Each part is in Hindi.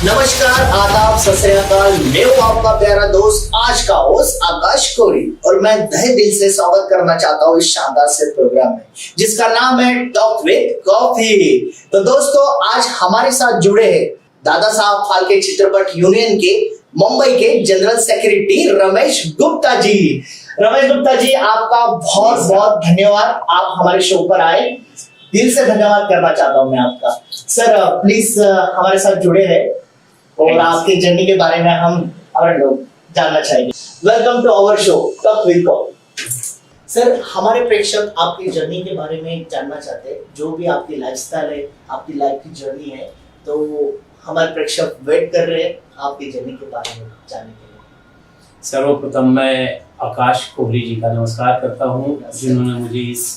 नमस्कार, आदाब, सत श्री अकाल। मैं हूं आपका प्यारा दोस्त आज का होस्ट आकाश कोरी और मैं तहे दिल से स्वागत करना चाहता हूं इस शानदार से प्रोग्राम में जिसका नाम है टॉक विद कॉफी। तो दोस्तों, आज हमारे साथ जुड़े हैं दादा साहब फाल्के चित्रपट यूनियन के मुंबई के जनरल सेक्रेटरी रमेश गुप्ता जी। रमेश गुप्ता जी, आपका बहुत बहुत धन्यवाद, आप हमारे शो पर आए। दिल से धन्यवाद करना चाहता हूं मैं आपका। सर प्लीज हमारे साथ जुड़े रहे और आपके जर्नी के बारे में हम हमारे लोग जानना चाहेंगे। Welcome to our show talk with coffee. Sir, हमारे प्रेक्षक आपकी जर्नी के बारे में जानना चाहते हैं, जो भी आपकी लाइफस्टाइल है, आपकी लाइफ की जर्नी है, तो हमारे प्रेक्षक वेट कर रहे हैं आपकी जर्नी के बारे में जानने के लिए। सर्वप्रथम मैं आकाश कोहली जी का नमस्कार करता हूँ, जिन्होंने मुझे इस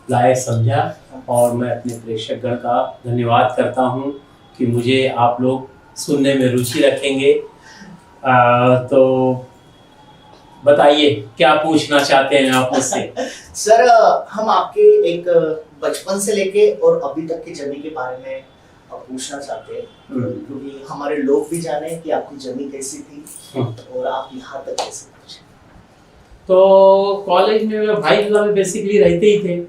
लायक समझा, और मैं अपने प्रेक्षकगण का धन्यवाद करता हूँ कि मुझे आप लोग सुनने में रुचि रखेंगे। तो बताइए क्या पूछना चाहते हैं आप मुझसे। सर, हम आपके एक बचपन से लेके और अभी तक की जर्नी के बारे में पूछना चाहते हैं, क्योंकि हमारे लोग भी जाने कि आपकी जर्नी कैसी थी और आप यहाँ तक कैसे पहुंचे। तो कॉलेज में भाई गला में बेसिकली रहते ही थे,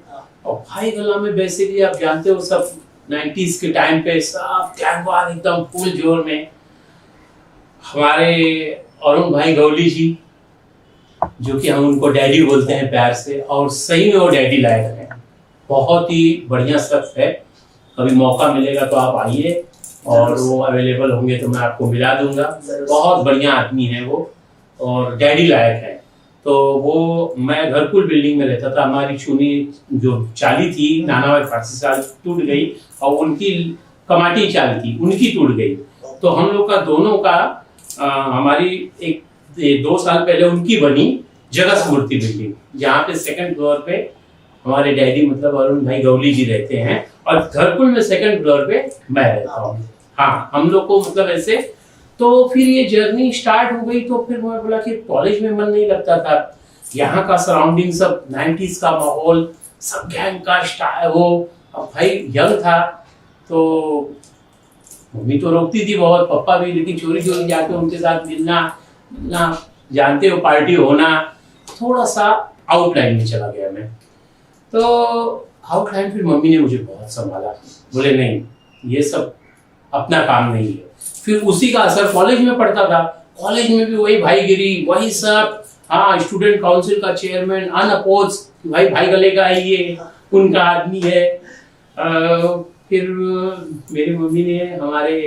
और भाई गला में बेसिकली आप जानते हो सब 90s के टाइम पे सब गैंगवार एकदम फुल जोर में। हमारे अरुण भाई गौली जी, जो कि हम उनको डैडी बोलते हैं प्यार से, और सही में वो डैडी लायक है, बहुत ही बढ़िया शख्स है। कभी मौका मिलेगा तो आप आइए, और वो अवेलेबल होंगे तो मैं आपको मिला दूंगा। बहुत बढ़िया आदमी है वो, और डैडी लायक है। तो वो, मैं घरकुल बिल्डिंग में रहता था, हमारी चूनी जो चाली थी नानावाई फारसी साल टूट गई, और उनकी कमाटी चाली थी उनकी टूट गई। तो हम लोग का दोनों का हमारी एक 2 साल पहले उनकी बनी जगह स्मृति बिल्डिंग, जहाँ पे सेकंड फ्लोर पे हमारे डैडी मतलब अरुण भाई गौली जी रहते हैं, और घरकुल में सेकंड फ्लोर पे मैं रहता हूँ। हाँ, हम लोग को मतलब ऐसे। तो फिर ये जर्नी स्टार्ट हो गई, तो फिर मैं बोला कि कॉलेज में मन नहीं लगता था। यहाँ का सराउंडिंग सब 90s का माहौल, सब गैंग का स्टाइल, वो अब भाई यंग था, तो मम्मी तो रोकती थी बहुत, पापा भी, लेकिन चोरी चोरी जाके उनके साथ मिलना, जानते हो पार्टी होना, थोड़ा सा आउटलाइन में चला गया मैं। तो आउटलाइन फिर मम्मी ने मुझे बहुत संभाला, बोले नहीं ये सब अपना काम नहीं है। फिर उसी का असर कॉलेज में पड़ता था, कॉलेज में भी वही भाईगिरी, वही सब। हाँ, स्टूडेंट काउंसिल का चेयरमैन अनअपोज, भाई भाई गले का है, ये उनका आदमी है। फिर मेरी मम्मी ने, हमारे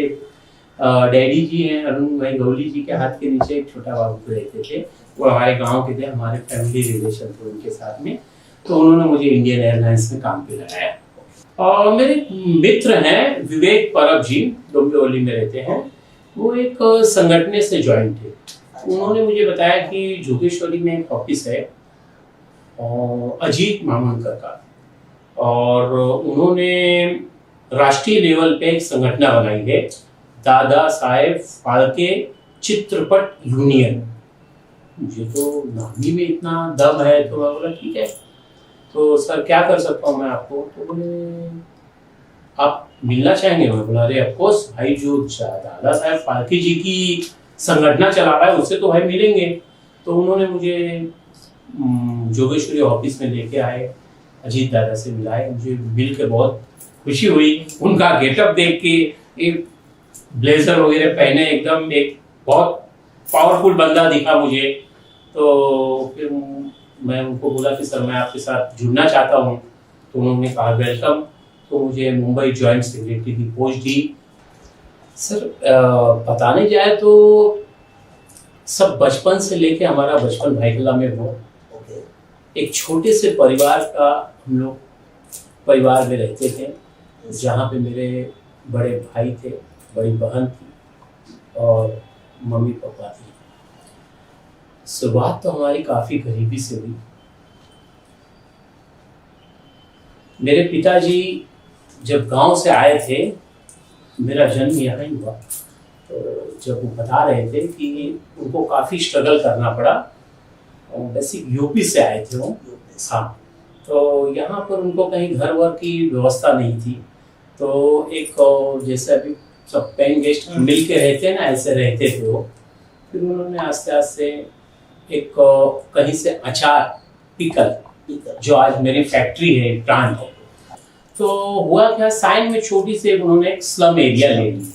डैडी जी हैं अरुण भाई गौली जी के हाथ के नीचे एक छोटा बाबू रहते थे, वो हमारे गांव के थे, हमारे फैमिली रिलेशन थे उनके साथ में। तो उन्होंने मुझे इंडियन एयरलाइंस में काम पे लगाया। और मेरे मित्र हैं विवेक परब जी, डोंबिवली में रहते हैं, वो एक संगठन से ज्वाइन थे। उन्होंने मुझे बताया कि जोगेश्वरी में एक ऑफिस है अजीत मामनकर का, और उन्होंने राष्ट्रीय लेवल पे एक संगठन बनाई है, दादा साहेब फाल्के चित्रपट यूनियन। मुझे तो नाम ही में इतना दम है, तो मैं बोला ठीक है, तो सर क्या कर सकता हूँ मैं आपको। तो बोले आप मिलना चाहेंगे। मैं बोला अरे ऑफकोर्स भाई, जो दादा साहेब फाल्के जी की संगठन चला रहा है उससे तो भाई मिलेंगे। तो उन्होंने मुझे जोगेश्वरी ऑफिस में लेके आए, अजीत दादा से मिलाए, मुझे मिल के बहुत खुशी हुई। उनका गेटअप देख के, एक ब्लेजर वगैरह पहने, एकदम एक बहुत पावरफुल बंदा दिखा मुझे। तो फिर मैं उनको बोला कि सर मैं आपके साथ जुड़ना चाहता हूँ। तो उन्होंने कहा वेलकम। तो मुझे मुंबई जॉइंट सेक्रेटरी की पोस्ट दी। सर बताने जाए तो सब बचपन से लेके हमारा बचपन भाईगला में हो, एक छोटे से परिवार का हम लोग परिवार में रहते थे, जहाँ पे मेरे बड़े भाई थे, बड़ी बहन थी और मम्मी पापा थी। शुरुआत तो हमारी काफ़ी गरीबी से हुई। मेरे पिताजी जब गांव से आए थे मेरा जन्म यहाँ ही हुआ। तो जब वो बता रहे थे कि उनको काफ़ी स्ट्रगल करना पड़ा, बेसिक यूपी से आए थे वो। हाँ, तो यहाँ पर उनको कहीं घर वर की व्यवस्था नहीं थी, तो एक जैसे अभी सब पेइंग गेस्ट मिल के रहते हैं ना, ऐसे रहते थे वो। फिर उन्होंने आस्ते आस्ते एक कहीं से अचार पिकल, जो आज मेरी फैक्ट्री है, प्लांट है, तो हुआ क्या, साइन में छोटी सी उन्होंने एक स्लम एरिया ले ली।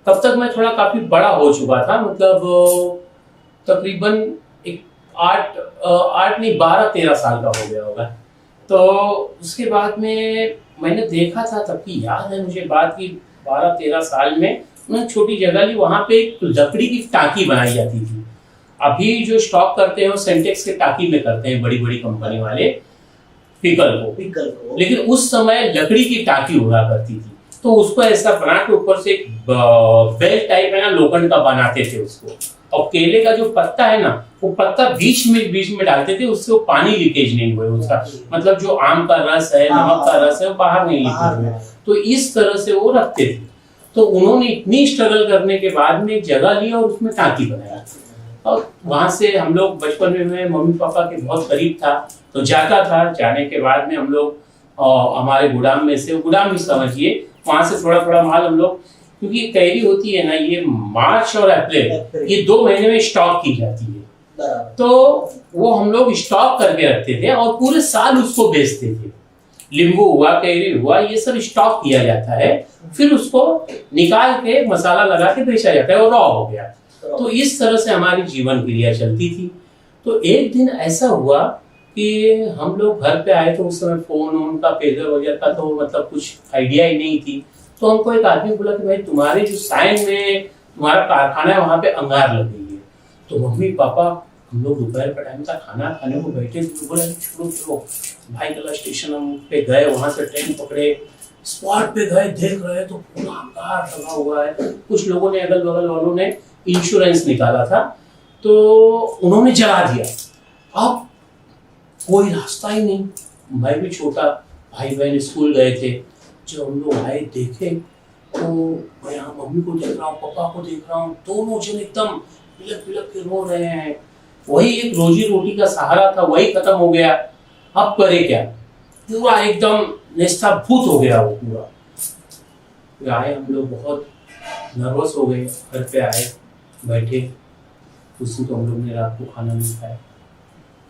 तब तक मैं थोड़ा काफी बड़ा हो चुका था, मतलब तकरीबन एक 12-13 साल का हो गया होगा। तो उसके बाद में मैंने देखा था, तब की याद है मुझे बात की, 12-13 साल में उन्होंने छोटी जगह ली, वहां पे एक लकड़ी की टाकी बनाई जाती थी। अभी जो स्टॉक करते हैं वो सेंटेक्स के टाकी में करते हैं बड़ी बड़ी कंपनी वाले पिकल को, लेकिन उस समय लकड़ी की टाकी हुआ करती थी। तो उसको ऐसा बना के ऊपर से एक बेल टाइप है ना, लोखंड का बनाते थे उसको, और केले का जो पत्ता है ना, वो पत्ता बीच में डालते थे, उससे वो पानी लीकेज नहीं हुए, उसका मतलब जो आम का रस है, नमक का रस है, वो बाहर नहीं लीकेज हुए। तो इस तरह से वो रखते थे। तो उन्होंने इतनी स्ट्रगल करने के बाद में एक जगह ली और उसमें टाकी बनाया, और वहां से हम लोग बचपन में मम्मी पापा के बहुत करीब था, तो जाता था। जाने के बाद में हम लोग हमारे गोदाम में से, गोदाम भी समझिए, वहां से थोड़ा थोड़ा माल हम लोग, क्योंकि कैरी होती है ना, ये मार्च और अप्रैल, ये 2 महीने में स्टॉक की जाती है, तो वो हम लोग स्टॉक करके रखते थे और पूरे साल उसको बेचते थे। लींबू हुआ, कैरी हुआ, ये सब स्टॉक किया जाता है, फिर उसको निकाल के मसाला लगा के बेचा जाता है, और रॉ हो गया। तो इस तरह से हमारी जीवन क्रिया चलती थी। तो एक दिन ऐसा हुआ कि हम लोग घर पे आए, तो उस समय फोन का पेगर वगैरह का तो मतलब कुछ आइडिया ही नहीं थी। तो हमको एक आदमी बोला कि भाई तुम्हारे जो साइन में तुम्हारा कारखाना है, वहां पे अंगार लग गई है। तो मम्मी पापा हम लोग दोपहर का टाइम था, खाना खाने को बैठे, तो बोला चलो भाई कला स्टेशन पे गए, वहां से ट्रेन पकड़े, स्पॉट पे गए, देख रहे तो पूरा अंगार लगा हुआ है। कुछ लोगों ने, अगल बगल वालों ने इंश्योरेंस निकाला था, तो उन्होंने जला दिया। अब कोई रास्ता ही नहीं, मैं भी छोटा, भाई बहन स्कूल गए थे। जब हम लोग आए देखे, तो मैं यहाँ मम्मी को देख रहा हूँ, पापा को देख रहा हूँ, दोनों जन एकदम पिलक पिलक के रो रहे हैं। वही एक रोजी रोटी का सहारा था, वही खत्म हो गया। अब करे क्या, पूरा एकदम निस्ताभूत हो गया वो पूरा। फिर आए हम लोग, बहुत नर्वस हो गए, घर पे आए, बैठे, उसी को हम लोग ने रात को खाना नहीं खाया।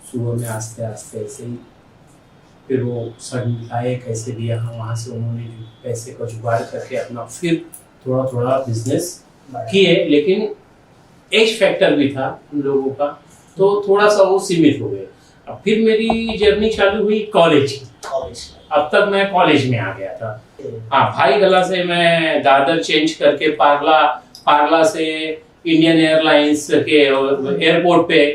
सुबह में आस्ते आस्ते ऐसे ही फिर वो सडन आए, कैसे भी यहाँ वहाँ से उन्होंने पैसे का जुगाड़ करके अपना फिर थोड़ा थोड़ा बिजनेस किए, लेकिन एज फैक्टर भी था हम लोगों का, तो थोड़ा सा वो सीमित हो गए। अब फिर मेरी जर्नी चालू हुई कॉलेज की। अब तक मैं कॉलेज में आ गया था। हाँ, भाई गला से मैं दादर चेंज करके पारला से इंडियन एयरलाइंस के एयरपोर्ट पे,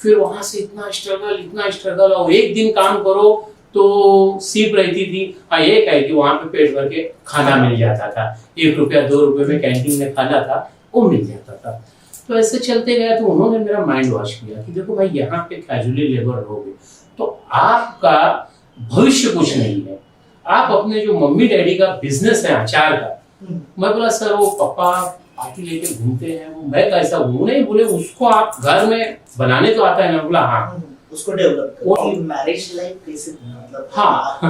फिर वहां से इतना स्ट्रगल, और एक दिन काम करो तो सीप रहती थी। हाँ, एक है कि वहां पे पेट भर के खाना मिल जाता था, 1 रुपया 2 रुपए में कैंटीन में खाना था, वो मिल जाता था। तो ऐसे चलते गया। तो उन्होंने मेरा माइंड वॉश किया कि देखो भाई, यहाँ पे कैजुअली लेबर रहोगे तो आपका भविष्य कुछ नहीं है। आप अपने जो मम्मी डैडी का बिजनेस है अचार का, मैं बोला सर वो पापा पार्टी लेके घूमते हैं, वो मैं कैसा घूमू? नहीं, बोले उसको आप घर में बनाने तो आता है ना। बोला हाँ, उसको डेवलप करो। मैरिज लाइफ कैसे, मतलब हाँ,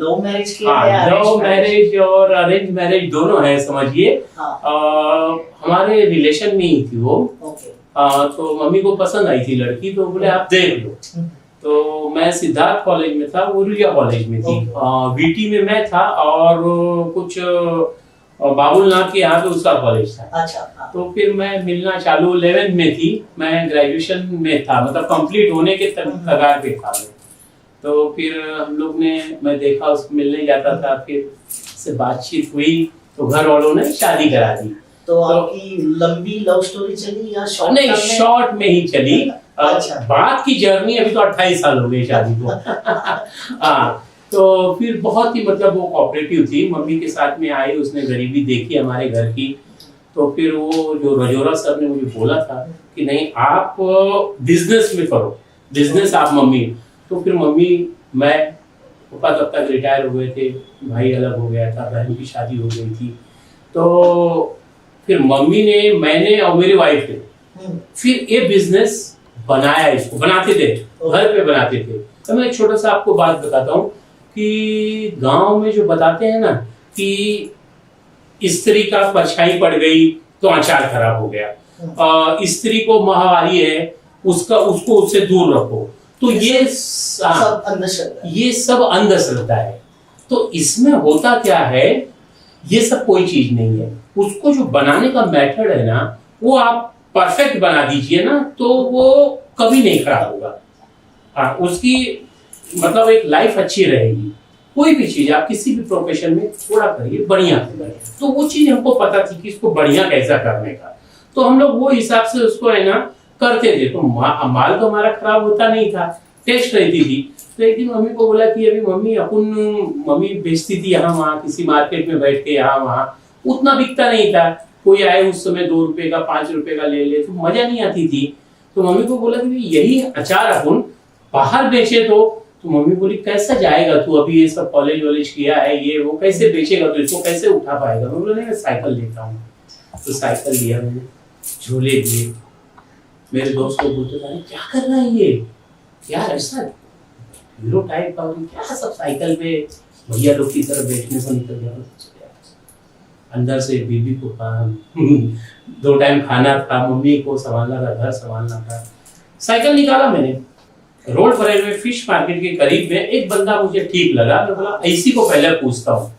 लव मैरिज किया हाँ, लव मैरिज और अरेंज मैरिज दोनों है समझिए। हमारे रिलेशन में ही थी वो। तो मम्मी को पसंद आई थी लड़की, तो बोले आप देख लो। तो मैं सिद्धार्थ कॉलेज में था, वो रुलिया कॉलेज में थी। वीटी में मैं था, और कुछ बाबुलनाथ के यहाँ पे उसका कॉलेज था। अच्छा। तो फिर मैं मिलना चालू 11th में थी, मैं ग्रेजुएशन में था, मतलब कंप्लीट होने के कगार पे था। तो फिर हम लोग ने, मैं देखा उसको, मिलने जाता था, फिर से बातचीत हुई, तो घर वालों ने शादी करा दी। तो आपकी लंबी लव स्टोरी चली या शॉर्ट? नहीं, शॉर्ट में ही चली। अच्छा। बाद की जर्नी, अभी तो 28 साल हो गए शादी को। हाँ, तो फिर बहुत ही मतलब वो कोऑपरेटिव थी, मम्मी के साथ में आई, उसने गरीबी देखी हमारे घर की। तो फिर वो जो रजोरा सर ने मुझे बोला था कि नहीं आप बिजनेस में करो, बिजनेस आप मम्मी। तो फिर मम्मी, मैं पापा तब तक रिटायर हो गए थे, भाई अलग हो गया था, बहन की शादी हो गई थी। तो फिर मम्मी ने, मैंने और मेरी वाइफ ने फिर ये बिजनेस बनाया, इसको बनाते थे, घर पे बनाते थे। तो मैं एक छोटा सा आपको बात बताता हूँ कि गांव में जो बताते हैं ना कि स्त्री का परछाई पड़ गई तो अचार खराब हो गया, स्त्री को माहवारी है उसको उससे दूर रखो, तो ये सब अंधश्रद्धा, ये सब अंधश्रद्धा है। तो इसमें होता क्या है, ये सब कोई चीज नहीं है। उसको जो बनाने का मेथड है ना, वो आप परफेक्ट बना दीजिए ना, तो वो कभी नहीं खराब होगा। हाँ, उसकी मतलब एक लाइफ अच्छी रहेगी। कोई भी चीज आप किसी भी प्रोफेशन में थोड़ा करिए, बढ़िया करिए। तो वो चीज हमको पता थी कि इसको बढ़िया कैसा करने का, तो हम लोग वो हिसाब से उसको है ना करते थे। तो माल तो हमारा खराब होता नहीं था, टेस्ट रहती थी। तो एक दिन मम्मी को बोला कि अभी मम्मी बेचती थी यहाँ वहाँ, किसी मार्केट में बैठ के यहाँ वहाँ, उतना बिकता नहीं था। कोई आए उस समय 2 रुपए का 5 रुपए का ले ले, तो मजा नहीं आती थी। तो मम्मी को बोला कि यही अचार अपन बाहर बेचे तो मम्मी बोली कैसा जाएगा तू, अभी ये सब कॉलेज वॉलेज किया है, ये वो कैसे बेचेगा, तो इसको कैसे उठा पाएगा। मैं बोला नहीं, साइकिल लेता हूँ। तो साइकिल लिया मैंने, झूले लिए। मेरे दोस्त को बोलते थे क्या कर रहा है ये, यार ऐसा हीरो टाइप का क्या सब साइकिल पे भैया लोग की तरफ बैठने से निकल गया। अंदर से बीबी को काम 2 टाइम खाना था, मम्मी को संभालना था, घर संभालना था। साइकिल निकाला मैंने, रोड पर में फिश मार्केट के करीब में एक बंदा मुझे ठीक लगा, मैं बोला इसी को पहले पूछता हूँ।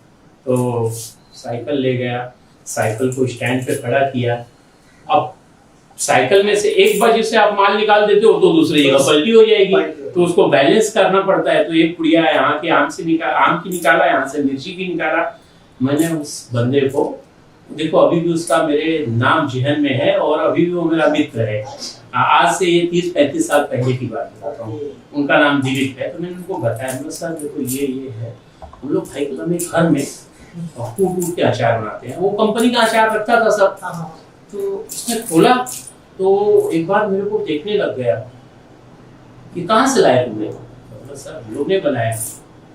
तो साइकिल ले गया, साइकिल को स्टैंड पे खड़ा किया। अब साइकिल में से एक बार जैसे आप माल निकाल देते हो तो दूसरी जगह पलटी हो जाएगी, तो उसको बैलेंस करना पड़ता है। तो एक पुड़िया यहाँ के आम की निकाला, यहाँ से मिर्ची की निकाला। मैंने उस बंदे को, देखो अभी भी उसका मेरे नाम जहन में है और अभी भी वो मेरा मित्र है। आज से ये 30-35 साल पहले की बात बताता हूँ। उनका नाम दिलीप है। तो मैंने उनको बताया, सर देखो ये है, हम लोग भाई कलम में घर में कूट के अचार बनाते हैं। वो कंपनी का अचार रखता था सब। तो उसने खोला तो एक बार मेरे को देखने लग गया कि कहाँ से लाया तुमने। तो सर हम लोग ने बनाया।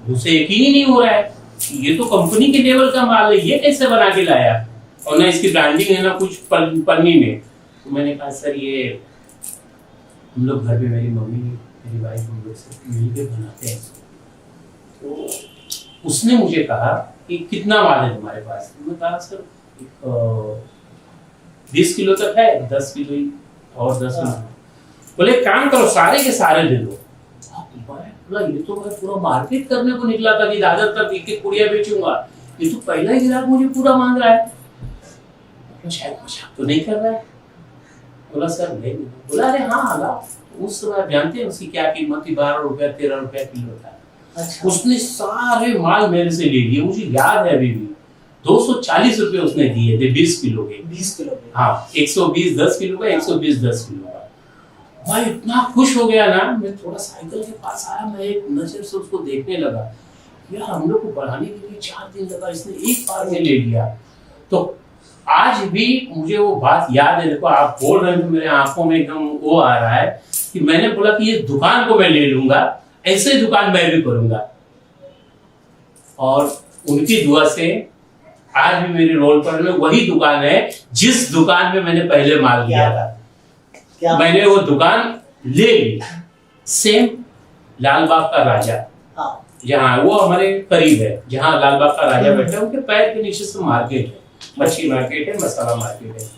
उसे यकीन ही नहीं हो रहा है, ये तो कंपनी के लेवल का माल है, ये कैसे बना के लाया, और ना इसकी ब्रांडिंग है ना कुछ पन्नी में। तो मैंने कहा सर ये हम लोग घर पे, मेरी मम्मी मेरी वाइफ हम लोग से मिलकर बनाते हैं। तो उसने मुझे कहा कि कितना माल है तुम्हारे पास। मैंने कहा सर 20 किलो तक है, 10 किलो ही और 10 किलो। बोले काम करो सारे के सारे दे दो। बोला ये तो मैं पूरा मार्केट करने को निकला था कि दादर तक एक पुड़िया बेचूंगा, ये तो पहला ही ग्राहक मुझे पूरा मांग रहा है। शायद मजाक तो नहीं कर रहा है। बोला सर नहीं। बोला अरे हाँ लाओ। उस समय जानते हैं उसकी क्या कीमत थी, 12 रुपया 13 रुपया किलो था। अच्छा। उसने सारे माल मेरे से ले लिए, मुझे याद है अभी भी। 240 रुपए उसने दिए थे 20 किलो के। 20 किलो के हाँ, 120 10 किलो का, 120 10 किलो का। भाई इतना खुश हो गया ना, मैं थोड़ा साइकिल के पास आया, मैं एक नजर से उसको देखने लगा। यार हम लोग को बढ़ाने के लिए 4 दिन लगा, इसने एक बार में ले लिया। तो आज भी मुझे वो बात याद है। देखो आप बोल रहे हैं तो मेरे आंखों में एकदम वो आ रहा है कि मैंने बोला कि ये दुकान को मैं ले लूंगा, ऐसे दुकान मैं भी करूंगा। और उनकी दुआ से आज भी मेरे रोल पर में वही दुकान है जिस दुकान में मैंने पहले माल लिया था। मैंने वो दुकान ले ली, सेम लालबाग का राजा, जहाँ वो हमारे करीब है, जहाँ लालबाग का राजा बैठा है, उनके पैर के नीचे से मार्केट है, मच्छी मार्केट है, मसाला मार्केट है।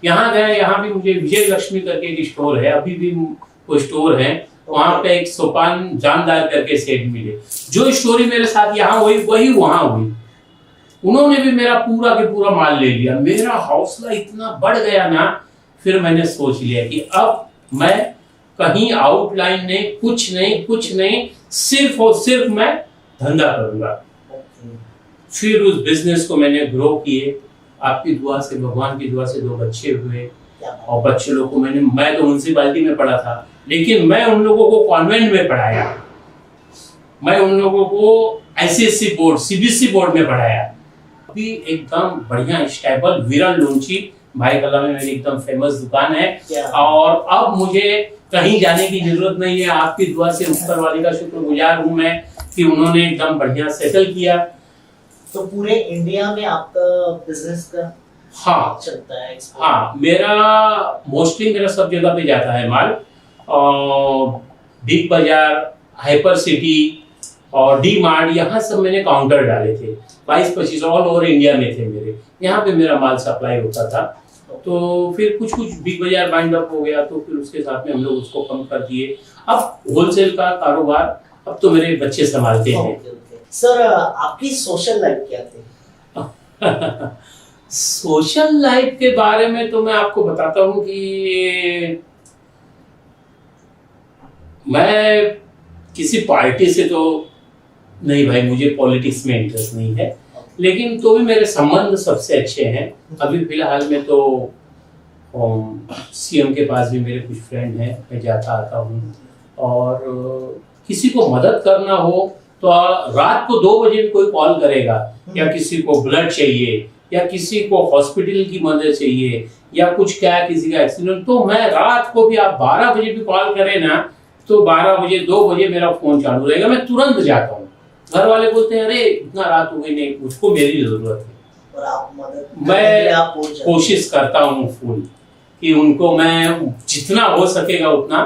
यहाँ गए, यहाँ भी मुझे विजय लक्ष्मी करके एक स्टोर है, अभी भी वो स्टोर है। वहां पे एक सोपान जानदार करके सेठ मिले, जो स्टोरी मेरे साथ यहाँ हुई वही वहां हुई। उन्होंने भी मेरा पूरा के पूरा माल ले लिया। मेरा हौसला इतना बढ़ गया ना, फिर मैंने सोच लिया कि अब मैं कहीं आउटलाइन नहीं, कुछ नहीं, सिर्फ और सिर्फ मैं धंधा करूंगा। फिर उस बिजनेस को मैंने ग्रो किए। आपकी दुआ से, भगवान की दुआ से 2 बच्चे हुए, और बच्चे लोग को मैं तो म्युनिसिपैलिटी में पढ़ा था, लेकिन मैं उन लोगों को कॉन्वेंट में पढ़ाया। मैं उन लोगों को ICSE बोर्ड, CBSE बोर्ड में पढ़ाया। अभी एकदम बढ़िया स्टेबल विरल लूंची भाई कला में मेरी एकदम फेमस दुकान है। और अब मुझे कहीं जाने की जरूरत नहीं है। आपकी दुआ से ऊपर वाले का शुक्रगुजार हूं मैं कि उन्होंने एकदम बढ़िया सेटल किया। तो पूरे इंडिया में आपका बिजनेस का हाँ चलता है export? हाँ, मोस्टली मेरा सब जगह पे जाता है माल। बिग बाजार, हाइपर सिटी और डी मार्ट, यहाँ सब मैंने काउंटर डाले थे। 22-25 ऑल ओवर इंडिया में थे मेरे, यहाँ पे मेरा माल सप्लाई होता था। तो फिर कुछ बिग बाजार बाइंड अप हो गया, तो फिर उसके साथ में हम लोग उसको कम कर दिए। अब होलसेल का कारोबार अब तो मेरे बच्चे संभालते हैं। सर आपकी सोशल लाइफ क्या थी? सोशल लाइफ के बारे में तो मैं आपको बताता हूँ कि मैं किसी पार्टी से तो नहीं भाई, मुझे पॉलिटिक्स में इंटरेस्ट नहीं है, लेकिन तो भी मेरे संबंध सबसे अच्छे हैं। अभी फिलहाल में तो सीएम के पास भी मेरे कुछ फ्रेंड हैं, मैं जाता आता हूँ। और किसी को मदद करना हो तो रात को 2 बजे भी कोई कॉल करेगा, या किसी को ब्लड चाहिए, या किसी को हॉस्पिटल की मदद चाहिए, या कुछ क्या किसी का एक्सीडेंट, तो मैं रात को भी आप 12 बजे भी कॉल करें ना, तो 12 बजे 2 बजे मेरा फोन चालू रहेगा, मैं तुरंत जाता हूँ। घर वाले बोलते हैं अरे इतना रात हो गई, नहीं उसको मेरी जरूरत है और आप मदद मैं कोशिश करता हूँ फुल कि उनको मैं जितना हो सकेगा उतना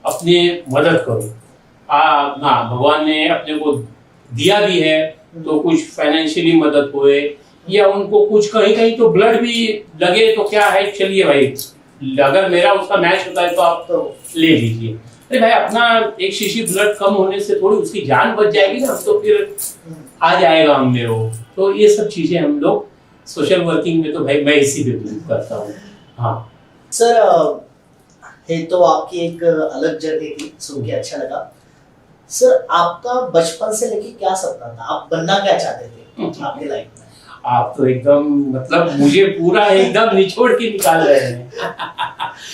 अपने मदद करूँ। हाँ, भगवान ने अपने को दिया भी है, तो कुछ फाइनेंशियली मदद हुए, या उनको कुछ कहीं कहीं तो ब्लड भी लगे तो क्या है, चलिए भाई अगर मेरा उसका मैच होता है तो आप तो ले लीजिए। अरे भाई अपना एक शीशी ब्लड कम होने से थोड़ी उसकी जान बच जाएगी ना, तो फिर आ जाएगा हम में वो। तो ये सब चीजें हम लोग सोशल वर्किंग में तो भाई मैं इसी पे बिलीव करता हूँ। हाँ सर, ये तो आपकी एक अलग जर्नी थी, सुन के अच्छा लगा। सर आपका बचपन से लेके क्या सपना था, आप बनना क्या चाहते थे आपकी लाइफ में? आप तो एकदम मतलब मुझे पूरा एकदम निचोड़ के निकाल रहे हैं।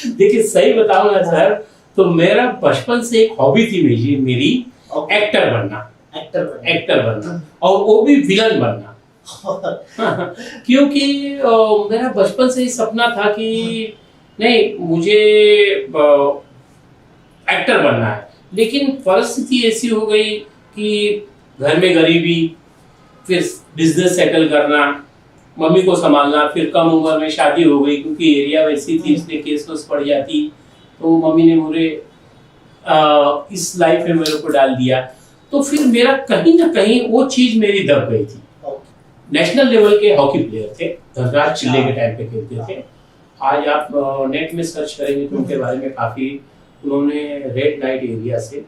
देखिए सही बताऊं ना सर, तो मेरा बचपन से एक हॉबी थी मेरी एक्टर बनना और वो भी विलन बनना। क्योंकि मेरा बचपन से ही सपना था कि नहीं मुझे एक्टर बनना है, लेकिन परिस्थिति ऐसी हो गई कि घर में गरीबी, फिर बिजनेस सेटल करना, मम्मी को संभालना, फिर कम उम्र में शादी हो गई क्योंकि एरिया वैसी थी, इसलिए केस पड़ जाती, तो मम्मी ने मुझे इस लाइफ में मेरे को डाल दिया। तो फिर मेरा कहीं ना कहीं वो चीज मेरी दब गई थी। नेशनल लेवल के हॉकी प्लेयर थे, धनराज चिल्ले के टाइम पे खेलते थे। आज आप नेट में सर्च करेंगे तो उनके बारे में काफी, उन्होंने रेड लाइट एरिया से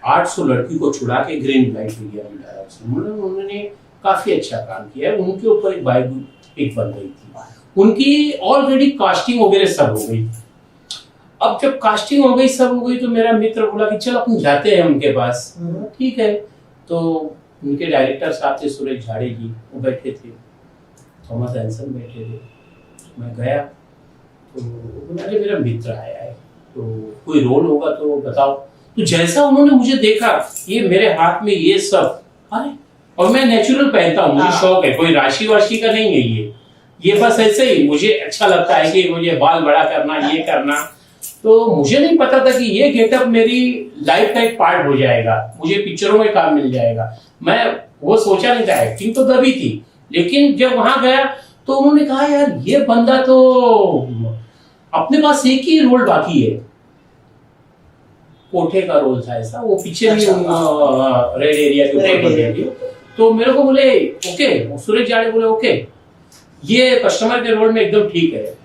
800 लड़की को छुड़ा के ग्रीन लाइट एरिया में डाला। उन्होंने काफी अच्छा काम किया है। उनके ऊपर एक बायोपिक बन गई थी, उनकी ऑलरेडी कास्टिंग वगैरह सब हो गई। अब जब कास्टिंग हो गई सब हो गई, तो मेरा मित्र बोला कि चलो अपन जाते हैं उनके पास। ठीक है, तो उनके डायरेक्टर साहब थे सुरेश झाड़े जी, वो बैठे थे, थॉमस एंसन बैठे थे। मैं गया तो बोले मेरा मित्र आया है, तो कोई रोल होगा तो बताओ। तो जैसा उन्होंने मुझे देखा, ये मेरे हाथ में ये सब, अरे, और मैं नेचुरल पहनता हूँ, मुझे शौक है, कोई राशि वाशी का नहीं है ये बस ऐसे ही मुझे अच्छा लगता है कि मुझे बाल बड़ा करना, ये करना। तो मुझे नहीं पता था कि ये गेटअप मेरी लाइफ का एक पार्ट हो जाएगा, मुझे पिक्चरों में काम मिल जाएगा। मैं वो सोचा नहीं था, एक्टिंग तो तभी थी, लेकिन जब वहां गया तो उन्होंने कहा यार ये बंदा तो अपने पास एक ही रोल बाकी है। कोठे का रोल था ऐसा, वो पीछे भी रेड एरिया के ऊपर बन गई। तो मेरे को बोले ओके, सुरेश जाड़े बोले ओके, ये कस्टमर के रोल में एकदम ठीक है।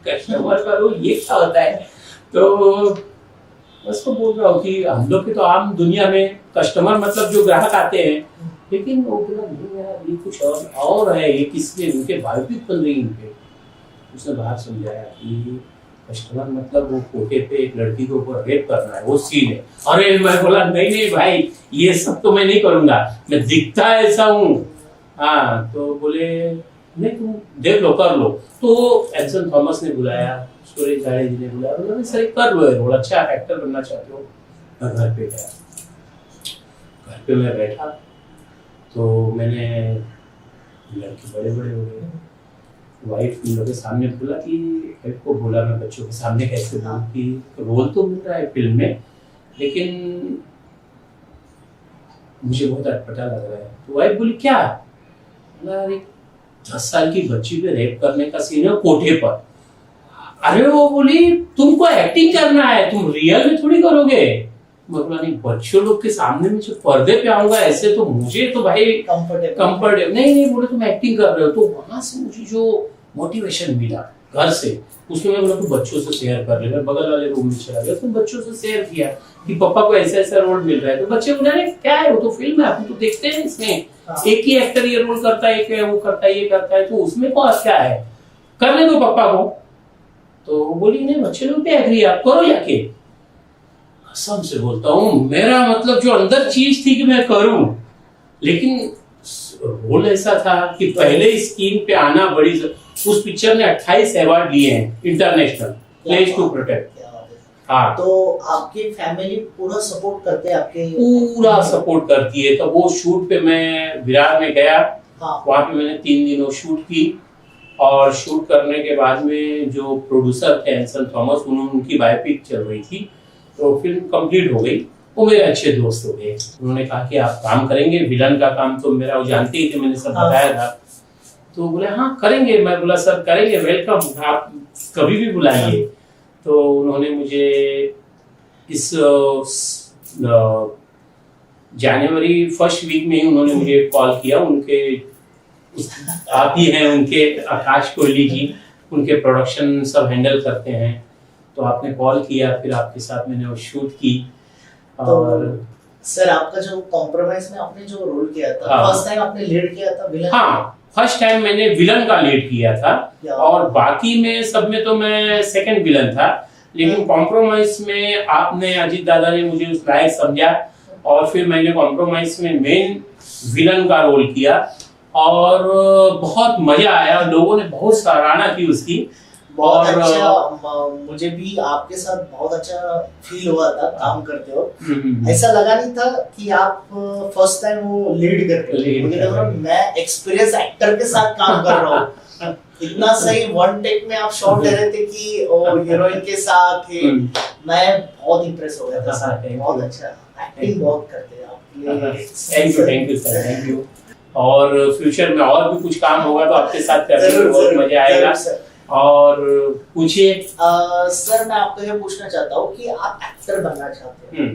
कस्टमर का रोल ये क्या होता है? तो उसको बोल रहा हूँ कि हम लोग की तो आम दुनिया में कस्टमर मतलब जो ग्राहक आते हैं, लेकिन वो बोला नहीं यार ये कुछ और है, ये किसके उनके बायोपिक बन रही है। उसने बाहर समझाया कि कस्टमर मतलब वो कोठे पे एक लड़की को ऊपर रेप करना है, वो सीन है। अरे मैं बोला नहीं भाई, ये सब तो मैं नहीं करूंगा, मैं दिखता ऐसा हूँ। हाँ, तो बोले नहीं तुम देख लो कर लो। तो एंसन थॉमस ने बुलाया, सुरेश झाड़े जी ने बुलाया, उन्होंने सर कर लो रोल, अच्छा एक्टर बनना चाहते हो। मैं घर पे गया, घर पे मैं बैठा, तो मैंने लड़के बड़े बड़े हो गए, वाइफ इन लोगों के सामने बोला कि वाइफ को बोला मैं बच्चों के सामने कैसे बोलूं कि रोल तो मिल रहा है फिल्म में, लेकिन मुझे बहुत अटपटा लग रहा है। तो वाइफ बोली क्या? बोला अरे 10 साल की बच्ची पे रेप करने का सीन है कोठे पर। अरे वो बोली तुमको एक्टिंग करना है, तुम रियल में थोड़ी करोगे। मैं बोला नहीं, बच्चों लोग के सामने में जो पर्दे पे आऊंगा ऐसे तो मुझे तो भाई कंफर्टेबल नहीं। बोले तुम एक्टिंग कर रहे हो। तो वहां से मुझे जो मोटिवेशन मिला घर से, उसमें मैं बोला तू बच्चों से शेयर कर ले। मैं बगल वाले रूम में चला गया, तो बच्चों से शेयर किया कि पापा को ऐसा ऐसा रोल मिल रहा है। तो बच्चे बोले अरे क्या है, वो तो फिल्म है, अपन तो देखते हैं इसमें एक ही एक्टर ये रोल करता है, एक वो करता है, ये करता है, तो उसमें तो क्या है, करने दो पापा को। तो बोली नहीं बच्चे लोग भी एग्री, आप करो जाके। कसम से बोलता हूँ, मेरा मतलब जो अंदर चीज थी कि मैं करूं, लेकिन रोल ऐसा था कि पहले स्क्रीन पे आना बड़ी। उस पिक्चर ने 28 अवार्ड लिए हैं इंटरनेशनल, प्लेस टू प्रोटेक्ट। हाँ, तो आपकी फैमिली पूरा सपोर्ट करते हैं आपके? पूरा सपोर्ट करती है। तो वो शूट पे मैं विरार में गया, वहां पे मैंने 3 दिनों शूट की। और शूट करने के बाद में जो प्रोड्यूसर थे एंसन थॉमस, उनकी बायोपिक चल रही थी, तो फिल्म कंप्लीट हो गई। वो मेरे अच्छे दोस्त हो गए। उन्होंने कहा कि आप काम करेंगे, विलन का काम तो मेरा वो जानते ही थे, मैंने सब बताया था। तो बोले हाँ करेंगे। मैं बोला सर करेंगे, वेलकम, आप कभी भी बुलाइए। तो उन्होंने मुझे इस जनवरी फर्स्ट वीक में ही उन्होंने मुझे कॉल किया। उनके आप ही हैं उनके आकाश कोहली जी, उनके प्रोडक्शन सब हैंडल करते हैं। तो आपने कॉल किया, फिर आपके साथ मैंने वो शूट की। और तो सर आपका जो कॉम्प्रोमाइज में आपने जो रोल किया था, फर्स्ट टाइम आपने लीड किया था विलन? हाँ, फर्स्ट टाइम मैंने विलन का लीड किया था, और बाकी में सब में तो मैं सेकंड विलन था। लेकिन कॉम्प्रोमाइज में आपने, अजीत दादा ने मुझे उस लायक समझा, और फिर मैंने कॉम्प्रोमाइज में मेन विलन का रोल किया, और बहुत मजा आया। लोगों ने बहुत सराहना की उसकी। बहुत अच्छा, मुझे भी आपके साथ बहुत अच्छा फील हुआ था काम करते हो। ऐसा लगा नहीं था कि आप फर्स्ट टाइम वो लीड करते हो, मुझे लगा मैं एक्सपीरियंस एक्टर के साथ काम कर रहा हूँ। इतना सही वन टेक में आप शॉट ले रहे थे कि वो हीरोइन के साथ थे। मैं बहुत इंप्रेस हो गया था सर, बहुत अच्छा एक्टिंग बहुत करते हैं आप। Thank you sir, thank you. और फ्यूचर में और भी कुछ काम होगा तो आपके साथ करने में बहुत मजा आएगा। और पूछिए। सर मैं आपको ये पूछना चाहता हूँ कि आप एक्टर बनना चाहते हैं,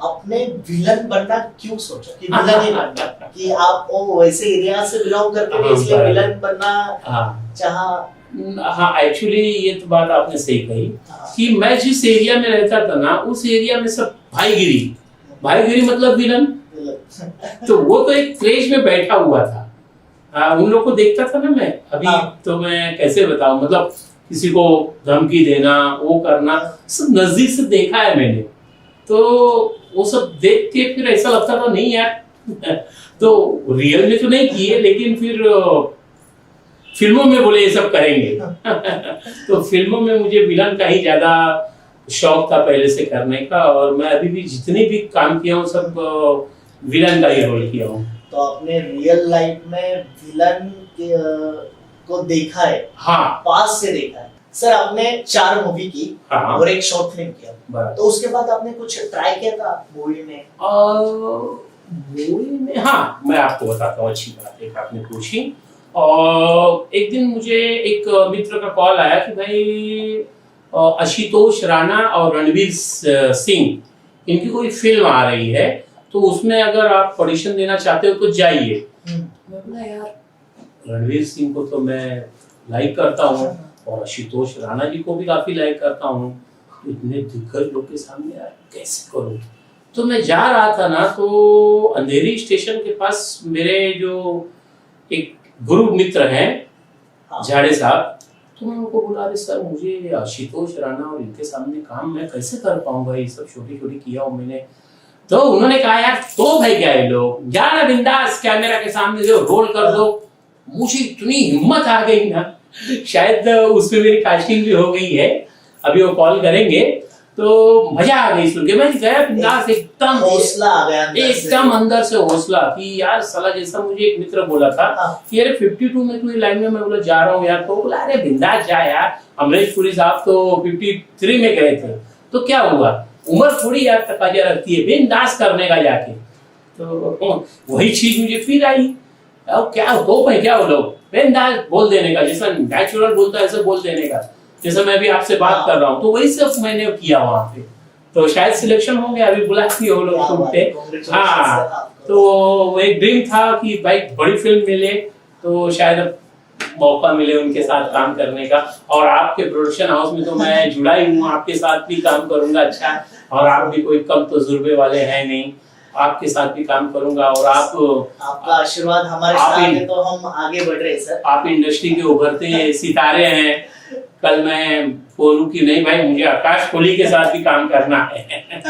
आपने विलन बनना क्यों सोचा कि विलन ही बनना? कि आप वो वैसे एरिया से बिलोंग करते हैं इसलिए विलन बनना चाहा? हाँ, एक्चुअली ये तो बात आपने सही कही कि मैं जिस एरिया में रहता था ना, उस एरिया में सब भाईगिरी मतलब विलन। तो वो तो एक क्रेज में बैठा हुआ था। उन लोग को देखता था ना मैं अभी। तो मैं कैसे बताऊं, मतलब किसी को धमकी देना, वो करना, सब नजदीक से देखा है मैंने। तो वो सब देख के फिर ऐसा लगता था नहीं यार तो रियल में तो नहीं किए, लेकिन फिर फिल्मों में बोले ये सब करेंगे तो फिल्मों में मुझे विलन का ही ज्यादा शौक था पहले से करने का। और मैं अभी भी जितनी भी काम किया हूँ सब विलन का ही रोल किया हूँ। तो आपने रियल लाइफ में विलन को देखा है? हाँ, पास से देखा है। सर आपने 4 मूवी की और एक शॉर्ट फिल्म किया, तो उसके बाद आपने कुछ ट्राई किया था मूवी में? मूवी में हाँ, मैं आपको बताता हूँ, अच्छी बात है आपने पूछी। और एक दिन मुझे एक मित्र का कॉल आया कि भाई आशुतोष राणा और रणवीर सिंह इनकी कोई फिल्म आ रही है, तो उसमें अगर आप ऑडिशन देना चाहते हो तो जाइए। मैं बोला यार रणवीर सिंह को तो मैं लाइक करता हूँ और आशुतोष राणा जी को भी काफी लाइक करता हूँ, इतने दिग्गज लोग के सामने यार कैसे करूँ। तो मैं जा रहा था ना, तो अंधेरी स्टेशन के पास मेरे जो एक गुरु मित्र हैं झाड़े साहब, तो मैं उनको बोला अरे सर मुझे आशुतोष राणा और इनके सामने काम मैं कैसे कर पाऊंगा, ये सब छोटी छोटी किया हूँ मैंने। तो उन्होंने कहा यार तो भाई क्या है लोग, जाना बिंदास कैमरा के सामने जो रोल कर दो। मुझे इतनी हिम्मत आ गई ना, शायद उसमें मेरी कास्टिंग भी हो गई है, अभी वो कॉल करेंगे। तो मजा आ गई सुन के, मैं गया बिंदास, एकदम हौसला आ गया, एकदम अंदर से हौसला कि यार साला, जैसा मुझे एक मित्र बोला था कि अरे 52 में तू लाइन में, मैं बोला जा रहा हूँ यार, तो बोला अरे बिंदास जा यार, अमरीश पुरी साहब तो 53 में गए थे, तो क्या हुआ, उम्र थोड़ी यार तकाजा रखती है बिंदास करने का जाके। तो वही चीज मुझे फिर आई। अब क्या तो मैं क्या बोलो, बिंदास बोल देने का, जैसा नेचुरल बोलता है ऐसे बोल देने का, जैसे मैं भी आपसे बात कर रहा हूँ, तो वही सब मैंने किया वहाँ पे। तो शायद सिलेक्शन हो गया, अभी बुलाती हो लोग शूट पे। हाँ, तो वो एक ड्रीम था कि भाई बड़ी फिल्म मिले, तो शायद मौका मिले उनके साथ काम करने का। और आपके प्रोडक्शन हाउस में तो मैं जुड़ा ही हूँ, आपके साथ भी काम करूंगा। अच्छा, और आप भी कोई कम तजुर्बे वाले हैं नहीं, आपके साथ भी काम करूंगा। और आपका आशीर्वाद हमारे साथ है तो हम आगे बढ़ रहे हैं सर। आप इंडस्ट्री के उभरते सितारे हैं। कल मैं बोलूं कि नहीं भाई मुझे आकाश कोहली के साथ भी काम करना है।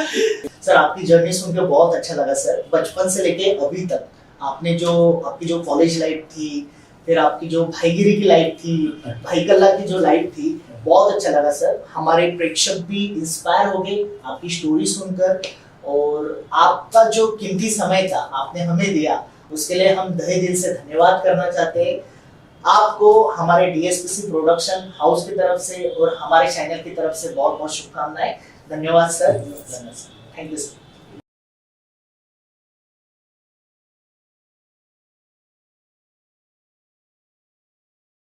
सर आपकी जर्नी सुन के बहुत अच्छा लगा सर। बचपन से लेके अभी तक आपकी जो कॉलेज लाइफ थी, फिर आपकी जो भाईगिरी की लाइफ थी, भाई कल्ला की जो लाइफ थी, बहुत अच्छा लगा सर। हमारे प्रेक्षक भी इंस्पायर हो गए आपकी स्टोरी सुनकर, और आपका जो कीमती समय था आपने हमें दिया, उसके लिए हम तहे दिल से धन्यवाद करना चाहते हैं। आपको हमारे डीएसपीसी प्रोडक्शन हाउस की तरफ से और हमारे चैनल की तरफ से बहुत बहुत शुभकामनाएं। धन्यवाद सर। Thank you sir.